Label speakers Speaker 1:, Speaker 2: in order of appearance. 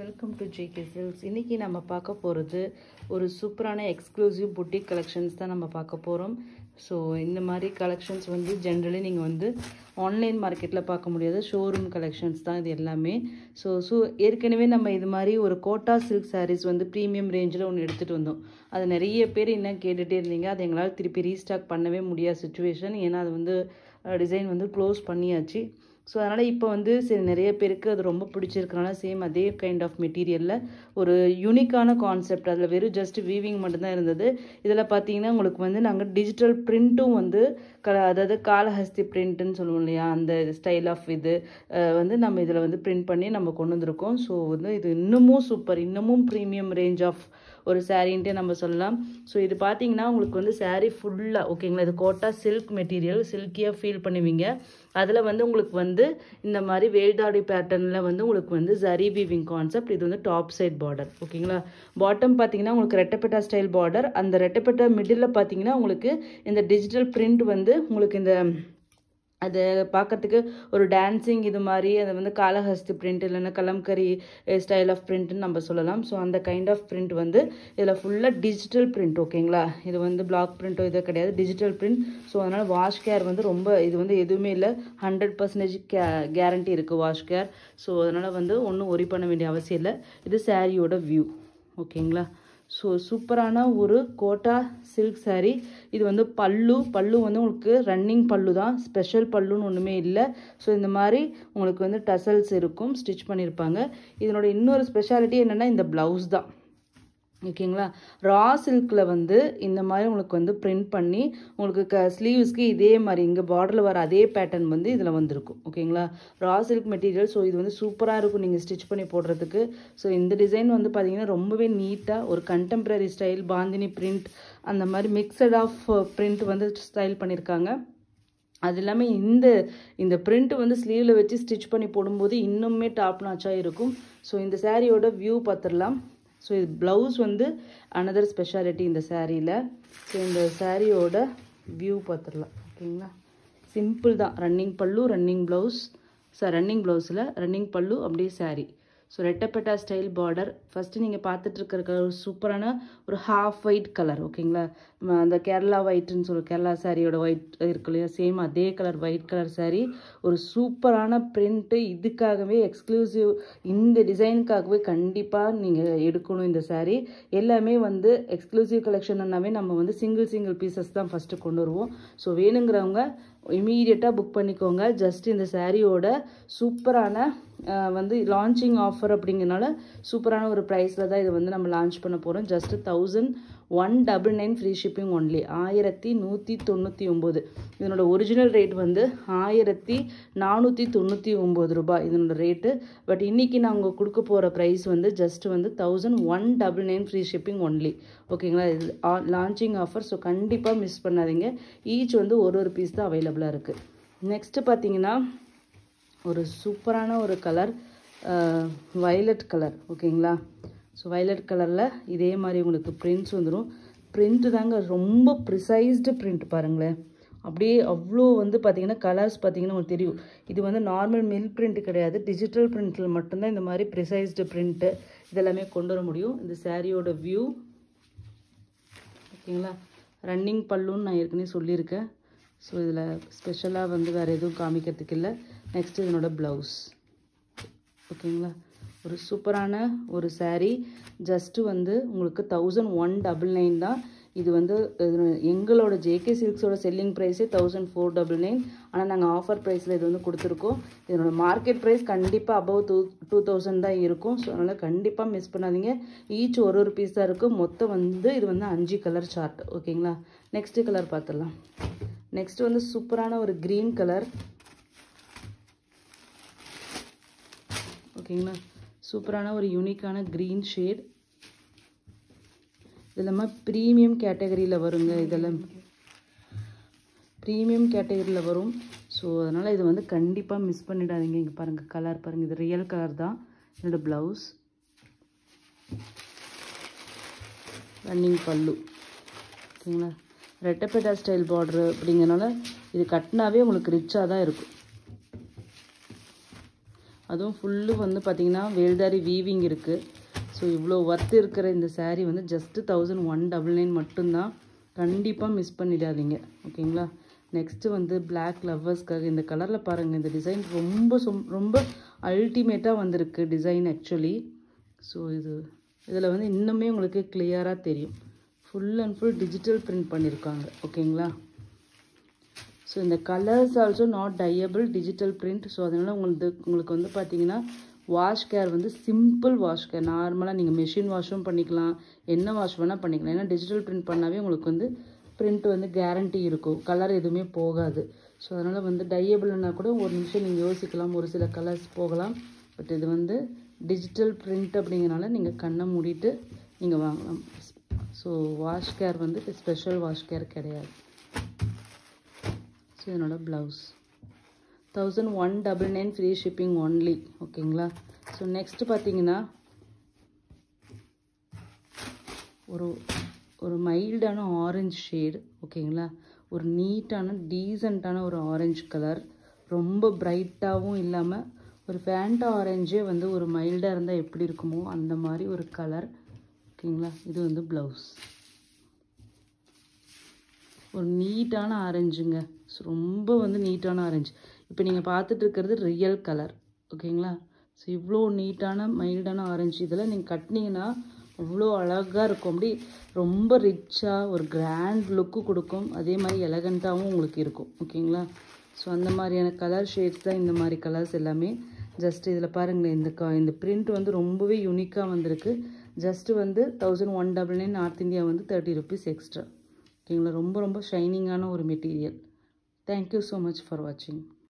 Speaker 1: Welcome to JK silks. இன்றைக்கி நம்ம பார்க்க போகிறது ஒரு சூப்பரான எக்ஸ்க்ளூசிவ் புட்டிக் கலெக்ஷன்ஸ் தான் நம்ம பார்க்க போகிறோம். ஸோ இந்த மாதிரி கலெக்ஷன்ஸ் வந்து ஜென்ரலி நீங்கள் வந்து ஆன்லைன் மார்க்கெட்டில் பார்க்க முடியாது, ஷோரூம் கலெக்ஷன்ஸ் தான் இது எல்லாமே. ஸோ ஏற்கனவே நம்ம இது மாதிரி ஒரு கோட்டா சில்க் சாரீஸ் வந்து ப்ரீமியம் ரேஞ்சில் ஒன்று எடுத்துகிட்டு வந்தோம். அது நிறைய பேர் இன்னும் கேட்டுகிட்டே இருந்தீங்க. அது எங்களால் திருப்பி ரீஸ்டாக் பண்ணவே முடியாத சுச்சுவேஷன். ஏன்னா அது வந்து டிசைன் வந்து க்ளோஸ் பண்ணியாச்சு. ஸோ அதனால் இப்போ வந்து சரி நிறைய பேருக்கு அது ரொம்ப பிடிச்சிருக்கனால சேம் அதே கைண்ட் ஆஃப் மெட்டீரியலில் ஒரு யூனிக்கான கான்செப்ட், அதில் வெறும் ஜஸ்ட் வீவிங் மட்டும்தான் இருந்தது. இதில் பார்த்தீங்கன்னா உங்களுக்கு வந்து நாங்கள் டிஜிட்டல் பிரிண்ட்டும் வந்து அதாவது காலஹஸ்தி பிரிண்ட்டுன்னு சொல்லுவோம் இல்லையா, அந்த ஸ்டைல் ஆஃப் இது வந்து நம்ம இதில் வந்து பிரிண்ட் பண்ணி நம்ம கொண்டு வந்திருக்கோம். ஸோ வந்து இது இன்னமும் சூப்பர், இன்னமும் ப்ரீமியம் ரேஞ்ச் ஆஃப் ஒரு சாரீன்ட்டே நம்ம சொல்லலாம். ஸோ இது பார்த்தீங்கன்னா உங்களுக்கு வந்து சாரீ ஃபுல்லாக ஓகேங்களா, இது கோட்டா சில்க் மெட்டீரியல், சில்கியாக ஃபீல் பண்ணுவீங்க. அதில் வந்து உங்களுக்கு வந்து இந்த மாதிரி வேல்தாடி பேட்டர்னில் வந்து உங்களுக்கு வந்து ஜரி வீவிங் கான்செப்ட். இது வந்து டாப் சைட் பார்டர் ஓகேங்களா. பாட்டம் பார்த்தீங்கன்னா உங்களுக்கு ரெட்டப்பட்டா ஸ்டைல் பார்டர். அந்த ரெட்டப்பட்டா மிடில் பார்த்தீங்கன்னா உங்களுக்கு இந்த டிஜிட்டல் பிரிண்ட் வந்து உங்களுக்கு இந்த அது பார்க்கறதுக்கு ஒரு டான்ஸிங் இது மாதிரி, அதை வந்து காலஹஸ்தி பிரிண்ட் இல்லைன்னா கலம்கரி ஸ்டைல் ஆஃப் பிரிண்ட்னு நம்ம சொல்லலாம். ஸோ அந்த கைண்ட் ஆஃப் பிரிண்ட் வந்து இதில் ஃபுல்லாக டிஜிட்டல் பிரிண்ட் ஓகேங்களா. இது வந்து பிளாக் பிரிண்ட்டோ இது கிடையாது, டிஜிட்டல் பிரிண்ட். ஸோ அதனால் வாஷ் கேர் வந்து ரொம்ப இது வந்து எதுவுமே இல்லை, 100% கேரண்டி இருக்குது வாஷ் கேர். ஸோ அதனால் வந்து ஒன்றும் ஒரி பண்ண வேண்டிய அவசியம் இல்லை. இது சாரியோட வியூ ஓகேங்களா. ஸோ சூப்பரான ஒரு கோட்டா சில்க் சாரீ. இது வந்து பல்லு வந்து உங்களுக்கு ரன்னிங் பல்லு தான், ஸ்பெஷல் பல்லுன்னு ஒன்றுமே இல்லை. ஸோ இந்த மாதிரி உங்களுக்கு வந்து டசல்ஸ் இருக்கும், ஸ்டிச் பண்ணியிருப்பாங்க. இதனோட இன்னொரு ஸ்பெஷாலிட்டி என்னென்னா இந்த ப்ளவுஸ் தான் ஓகேங்களா. ரா சில்கில் வந்து இந்த மாதிரி உங்களுக்கு வந்து பிரிண்ட் பண்ணி உங்களுக்கு ஸ்லீவ்ஸ்க்கு இதே மாதிரி இங்கே பார்டரில் வர அதே பேட்டர்ன் வந்து இதில் வந்திருக்கும் ஓகேங்களா. ரா சில்க் மெட்டீரியல். ஸோ இது வந்து சூப்பராக இருக்கும் நீங்கள் ஸ்டிச் பண்ணி போடுறதுக்கு. ஸோ இந்த டிசைன் வந்து பார்த்தீங்கன்னா ரொம்பவே நீட்டாக ஒரு கண்டெம்ப்ரரி ஸ்டைல் பாந்தினி பிரிண்ட் அந்த மாதிரி மிக்சட் ஆஃப் பிரிண்ட் வந்து ஸ்டைல் பண்ணியிருக்காங்க. அது இல்லாமல் இந்த பிரிண்ட் வந்து ஸ்லீவில் வச்சு ஸ்டிச் பண்ணி போடும்போது இன்னுமே டாப் நாச்சாக இருக்கும். ஸோ இந்த சாரியோட வியூ பார்த்துடலாம். ஸோ இது ப்ளவுஸ் வந்து அனதர் ஸ்பெஷாலிட்டி இந்த சாரியில். ஸோ இந்த சாரியோட வியூ பார்த்துடலாம் ஓகேங்களா. சிம்பிள் தான், running pallu running blouse. Running ப்ளவுஸில் ரன்னிங் பல்லு அப்படியே சாரீ. ஸோ ரெட்டப்பட்டா ஸ்டைல் பார்டர். ஃபஸ்ட்டு நீங்கள் பார்த்துட்ருக்கிற ஒரு சூப்பரான ஒரு ஹாஃப் ஒயிட் கலர் ஓகேங்களா. அந்த கேரளா ஒயிட்டுன்னு சொல்லி கேரளா சாரியோட ஒயிட் இருக்கு இல்லையா, சேம் அதே கலர் ஒயிட் கலர் சாரீ. ஒரு சூப்பரான பிரிண்ட்டு. இதுக்காகவே எக்ஸ்க்ளூசிவ் இந்த டிசைனுக்காகவே கண்டிப்பாக நீங்கள் எடுக்கணும் இந்த சாரீ. எல்லாமே வந்து எக்ஸ்க்ளூசிவ் கலெக்ஷன்னாவே நம்ம வந்து சிங்கிள் பீசஸ் தான் ஃபஸ்ட்டு கொண்டு வருவோம். ஸோ வேணுங்கிறவங்க இமீடியட்டாக புக் பண்ணிக்கோங்க. ஜஸ்ட் இந்த சாரியோட சூப்பரான வந்து லான்ச்சிங் ஆஃபர் அப்படிங்கிறனால சூப்பரான ஒரு ப்ரைஸில் தான் இது வந்து நம்ம லான்ச் பண்ண போகிறோம். Just 1199 free shipping only, 1199. இதனோட ஒரிஜினல் ரேட் வந்து 1499 ரூபாய் இதனோட ரேட்டு. பட் இன்றைக்கி நான் உங்களுக்கு கொடுக்க போகிற ப்ரைஸ் வந்து ஜஸ்ட் வந்து 1199 ஃப்ரீ ஷிப்பிங் ஒன்லி ஓகேங்களா. இது லான்ச்சிங் ஆஃபர். ஸோ கண்டிப்பாக மிஸ் பண்ணாதீங்க. ஈச் வந்து ஒரு பீஸ் தான் அவைலபிளாக இருக்குது. நெக்ஸ்ட்டு பார்த்தீங்கன்னா ஒரு சூப்பரான ஒரு கலர், வயலட் கலர் ஓகேங்களா. ஸோ வயலட் கலரில் இதே மாதிரி உங்களுக்கு பிரிண்ட்ஸ் வந்துடும். பிரிண்ட்டு தாங்க ரொம்ப ப்ரிசைஸ்டு பிரிண்ட் பாருங்களேன். அப்படியே அவ்வளோ வந்து பார்த்திங்கன்னா கலர்ஸ் பார்த்திங்கன்னா உங்களுக்கு தெரியும். இது வந்து நார்மல் மில் பிரிண்ட் கிடையாது, டிஜிட்டல் பிரிண்ட்டில் மட்டும்தான் இந்த மாதிரி ப்ரிசைஸ்டு பிரிண்ட்டு இதெல்லாமே கொண்டு வர முடியும். இந்த சாரியோட வியூ ஓகேங்களா. ரன்னிங் பல்லுன்னு நான் ஏற்கனவே சொல்லியிருக்கேன். ஸோ இதில் ஸ்பெஷலாக வந்து வேறு எதுவும் காமிக்கிறதுக்கு இல்லை. நெக்ஸ்ட்டு இதனோட ப்ளவுஸ் ஓகேங்களா. ஒரு சூப்பரான ஒரு சாரீ. ஜஸ்ட்டு வந்து உங்களுக்கு 1199 தான். இது வந்து எங்களோட ஜேகே சில்க்ஸோட செல்லிங் ப்ரைஸே 1499. ஆனால் நாங்கள் ஆஃபர் ப்ரைஸில் இது வந்து கொடுத்துருக்கோம். இதனோட மார்க்கெட் ப்ரைஸ் கண்டிப்பாக அபவ் 2000 தான் இருக்கும். ஸோ அதனால் கண்டிப்பாக மிஸ் பண்ணாதீங்க. ஈச் ஒரு பீஸ் தான் இருக்குது. மொத்தம் வந்து இது வந்து 5 கலர் சார்ட் ஓகேங்களா. நெக்ஸ்ட்டு கலர் பார்த்துடலாம். நெக்ஸ்ட்டு வந்து சூப்பரான ஒரு க்ரீன் கலர் ஓகேங்களா. சூப்பரான ஒரு யூனிக்கான க்ரீன் ஷேட். இதெல்லாமே ப்ரீமியம் கேட்டகரியில் வருங்க. இதெல்லாம் ப்ரீமியம் கேட்டகரியில் வரும். ஸோ அதனால் இது வந்து கண்டிப்பாக மிஸ் பண்ணிடாதீங்க. இங்கே பாருங்கள் கலர் பாருங்கள், இது ரியல் கலர் தான். என்னோட ப்ளவுஸ் ரன்னிங் பல்லு ஓகேங்களா. ரெட்டப்பேட்டா ஸ்டைல் பார்டரு அப்படிங்கிறனால இது கட்டினாவே உங்களுக்கு ரிச்சாக தான் இருக்கும். அதுவும் ஃபுல்லு வந்து பார்த்திங்கன்னா வேல்தாரி வீவிங் இருக்குது. ஸோ இவ்வளோ ஒர்த் இருக்கிற இந்த saree வந்து ஜஸ்ட்டு 1199 மட்டும்தான். கண்டிப்பாக மிஸ் பண்ணிடாதீங்க. ஓகேங்களா. நெக்ஸ்ட்டு வந்து பிளாக் லவ்வர்ஸ்க்காக இந்த கலரில் பாருங்கள். இந்த டிசைன் ரொம்ப அல்டிமேட்டாக வந்திருக்கு டிசைன் ஆக்சுவலி. ஸோ இதில் வந்து இன்னுமே உங்களுக்கு கிளியராக தெரியும். Full and full digital print பண்ணியிருக்காங்க. ஓகேங்களா. ஸோ இந்த colours also not dyeable, digital print. So அதனால் உங்களுக்கு வந்து பார்த்தீங்கன்னா வாஷ் கேர் வந்து சிம்பிள் வாஷ் கேர். நார்மலாக நீங்கள் மெஷின் வாஷும் பண்ணிக்கலாம், என்ன வாஷ் வேணால் பண்ணிக்கலாம். ஏன்னா டிஜிட்டல் பிரிண்ட் பண்ணாவே உங்களுக்கு வந்து பிரிண்ட் வந்து கேரண்டி இருக்கும், கலர் எதுவுமே போகாது. ஸோ அதனால் வந்து டையபிள்னா கூட ஒரு நிமிஷம் நீங்கள் யோசிக்கலாம், ஒரு சில கலர்ஸ் போகலாம். பட் இது வந்து டிஜிட்டல் பிரிண்ட் அப்படிங்கிறனால நீங்கள் கண்ணை மூடிட்டு நீங்கள் வாங்கலாம். ஸோ வாஷ் கேர் வந்து ஸ்பெஷல் வாஷ் கேர் கிடையாது. ஸோ இதனோட ப்ளவுஸ் 1199 ஃப்ரீ ஷிப்பிங் ஒன்லி. ஓகேங்களா. ஸோ நெக்ஸ்ட்டு பார்த்தீங்கன்னா ஒரு மைல்டான ஆரஞ்சு ஷேடு. ஓகேங்களா. ஒரு நீட்டான டீசெண்டான ஒரு ஆரஞ்சு கலர், ரொம்ப பிரைட்டாகவும் இல்லாமல் ஒரு ஃபேண்டா ஆரஞ்சே வந்து ஒரு மைல்டாக இருந்தால் எப்படி இருக்குமோ அந்த மாதிரி ஒரு கலர். ஓகேங்களா. இது வந்து ப்ளவுஸ் ஒரு நீட்டான ஆரஞ்சுங்க. ரொம்ப வந்து நீட்டான ஆரஞ்சு. இப்போ நீங்கள் பார்த்துட்டு இருக்கிறது ரியல் கலர். ஓகேங்களா. ஸோ இவ்வளோ நீட்டான மைல்டான ஆரஞ்சு இதில் நீங்கள் கட்டினீங்கன்னா அவ்வளோ அழகாக இருக்கும். அப்படி ரொம்ப ரிச்சாக ஒரு கிராண்ட் லுக்கு கொடுக்கும். அதே மாதிரி எலகண்ட்டாகவும் உங்களுக்கு இருக்கும். ஓகேங்களா. ஸோ அந்த மாதிரியான கலர் ஷேட்ஸ் தான் இந்த மாதிரி கலர்ஸ் எல்லாமே. ஜஸ்ட் இதில் பாருங்களேன், இந்த பிரிண்ட் வந்து ரொம்பவே யூனிக்காக வந்திருக்கு. ஜஸ்ட்டு வந்து 1199 நார்த் இந்தியா வந்து 30 rupees எக்ஸ்ட்ரா. ஓகேங்களா. ரொம்ப ஷைனிங்கான ஒரு material. Thank you so much for வாட்சிங்.